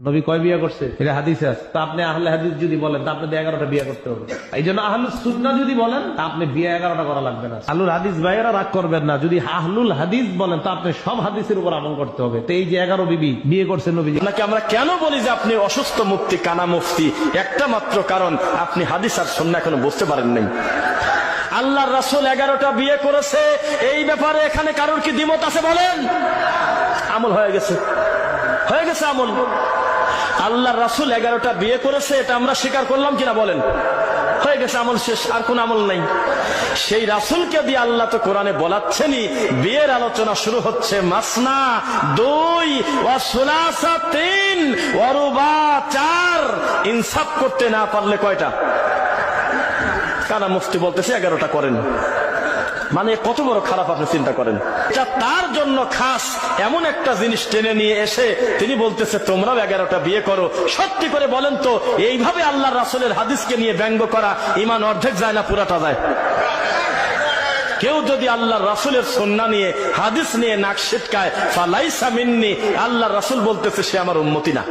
নবী কয় বিয়ে করছে এটা হাদিসে আছে। তা আপনি আহলে হাদিস যদি বলেন তা আপনাদের 11টা বিয়ে করতে হবে। এই জন্য আহলুস সুন্নাহ যদি বলেন তা আপনি বিয়ে 11টা করা লাগবে না। আহলুল হাদিস ভাইয়েরা রাগ করবেন না, যদি আহলুল হাদিস বলেন তা আপনি সব হাদিসের উপর আমল করতে হবে। তো এই যে 11 বিবি বিয়ে করছে নবীজি, নাকি আমরা কেন বলি যে আপনি অসুস্থ মুফতি, কানা মুফতি? একটা মাত্র কারণ, আপনি হাদিস আর সুন্নাহ এখনো বুঝতে পারেন নাই। আল্লাহর রাসূল 11টা বিয়ে করেছে, এই ব্যাপারে এখানে কারোর কি দ্বিমত আছে বলেন? আমল হয়ে গেছে, হয়ে গেছে আমল। আল্লাহর রাসূল 11টা বিয়ে করেছে, এটা আমরা স্বীকার করলাম কিনা বলেন? হয়ে গেছে, আমল শেষ, আর কোন আমল নাই। সেই রাসূলকে দিয়ে আল্লাহ তো কোরআনে বলাচ্ছেনই, বিয়ের আলোচনা শুরু হচ্ছে মাসনা 2 ওয়া সুলাসা 3 ওয়া রুবা 4। ইনসাফ করতে না পারলে কয়টা? কানা মুফতি বলতেছে 11টা করেন, মানে কত বড় খারাপ আপনি চিন্তা করেন। এটা তার জন্য খাস এমন একটা জিনিস টেনে নিয়ে এসে তিনি বলতেছে তোমরাও 11টা বিয়ে করো। সত্যি করে বলেন তো, এইভাবে আল্লাহর রাসূলের হাদিসকে নিয়ে ব্যঙ্গ করা ঈমান অর্ধেক যায় না পুরাটা যায়? কেউ যদি আল্লাহর রাসূলের সুন্নাহ নিয়ে, হাদিস নিয়ে নাক সিটকায়, ফালাইসা মিন্নি, আল্লাহর রাসূল বলতেছে সে আমার উম্মতি না।